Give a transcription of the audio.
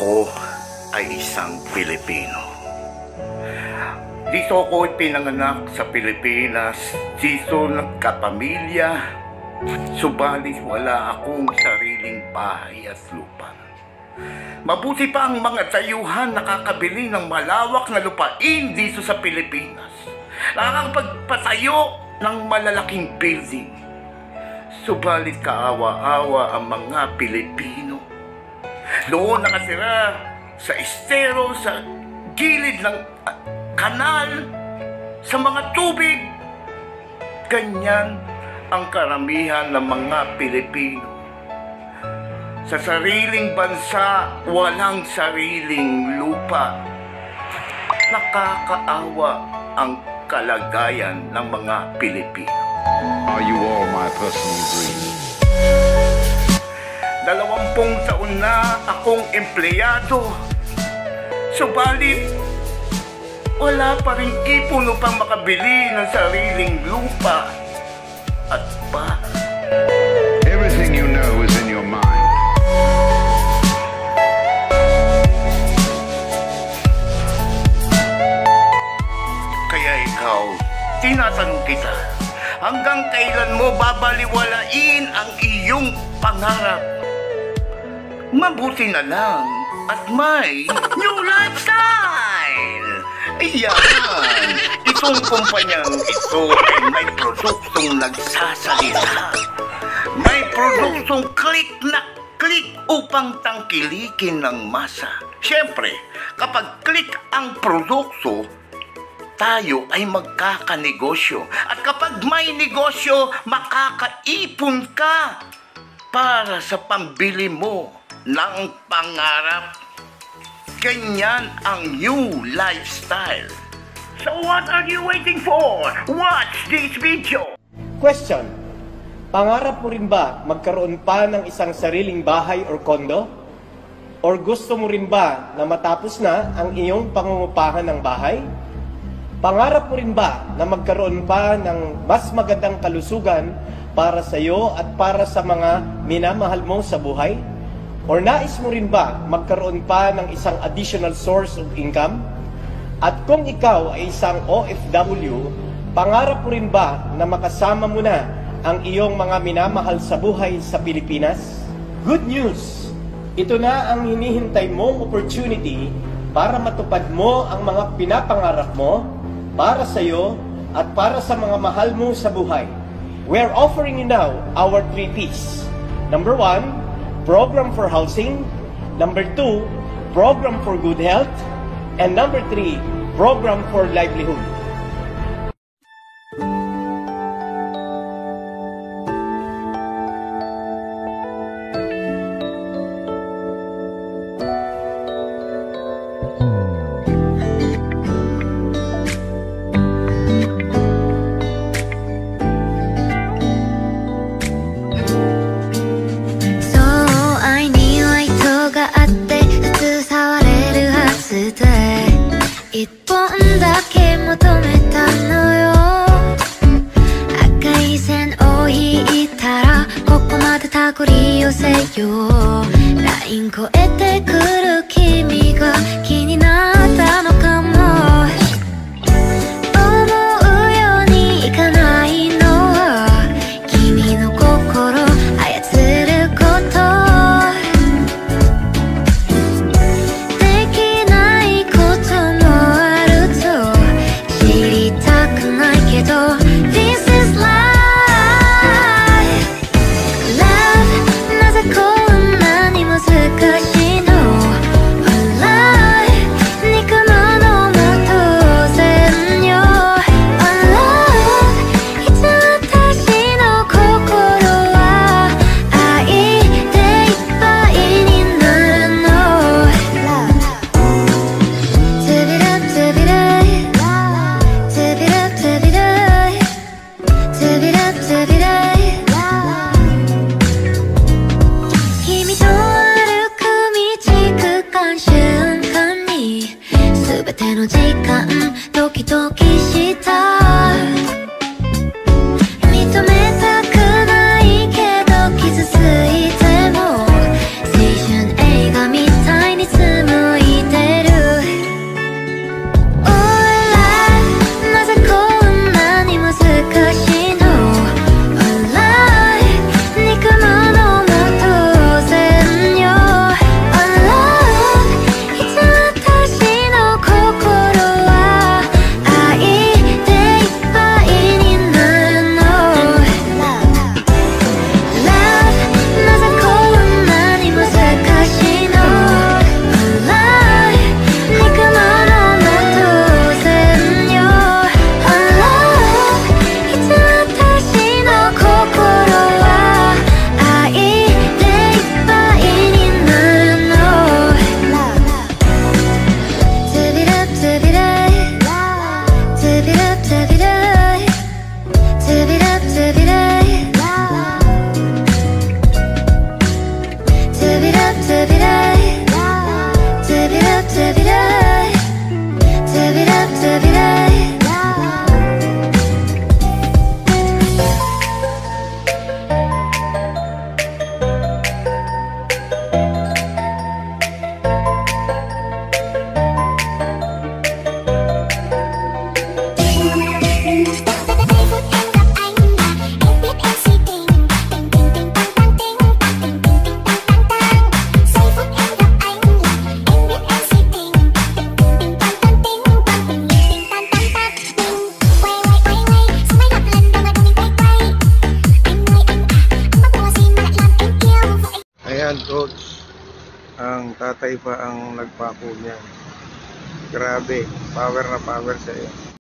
Ako ay isang Pilipino. Dito ako pinanganak sa Pilipinas. Dito nagkapamilya. Subalit wala akong sariling bahay at lupa. Mabuti pa ang mga tayuhan nakakabili ng malawak na lupain dito sa Pilipinas. Nakakapagpatayo ng malalaking building. Subalit kaawa-awa ang mga Pilipino. Doon nakatira sa estero, sa gilid ng kanal, sa mga tubig. Ganyan ang karamihan ng mga Pilipino. Sa sariling bansa, walang sariling lupa. Nakakaawa ang kalagayan ng mga Pilipino. Are you all my personal dreams? 20 taon na akong empleyado. Subalit, wala pa rin ipon upang makabili ng sariling lupa at bahay. Everything you know is in your mind. Kaya ikaw, tinatanong kita, hanggang kailan mo babaliwalain ang iyong pangarap? Mabuti na lang at may new lifestyle! Ayan! Itong kumpanyang ito ay may produktong nagsasalita. May produktong click na click upang tangkilikin ng masa. Siyempre, kapag click ang produkto, tayo ay magkakanegosyo. At kapag may negosyo, makakaipon ka para sa pambili mo ng pangarap. Ganyan ang new lifestyle. So what are you waiting for? Watch this video! Question: pangarap mo rin ba magkaroon pa ng isang sariling bahay or kondo? Or gusto mo rin ba na matapos na ang iyong pangungupahan ng bahay? Pangarap mo rin ba na magkaroon pa ng mas magandang kalusugan para sa iyo at para sa mga minamahal mo sa buhay? Or nais mo rin ba magkaroon pa ng isang additional source of income? At kung ikaw ay isang OFW, pangarap mo rin ba na makasama mo na ang iyong mga minamahal sa buhay sa Pilipinas? Good news! Ito na ang hinihintay mong opportunity para matupad mo ang mga pinapangarap mo para sa iyo at para sa mga mahal mo sa buhay. We're offering you now our 3 P's. Number 1, program for housing. Number 2, program for good health. And number 3, program for livelihood. LINE 越えてくる君が気になったのかも。思うようにいかないのは君の心操ることできないこともあると知りたくないけど This is life Love なぜこんなに難しいの Alive 憎むのも当然よ Alive いつ私の心は愛でいっぱいになるの To be loved, to be loved To be loved, to be loved To be loved, to be loved 君と歩く道区間瞬間に全ての時間ドキドキした認めたくないけど傷ついても青春映画みたいに紡 yan, coach. Ang tatay pa ang nagpako niyan. Grabe, power na power sa iyo.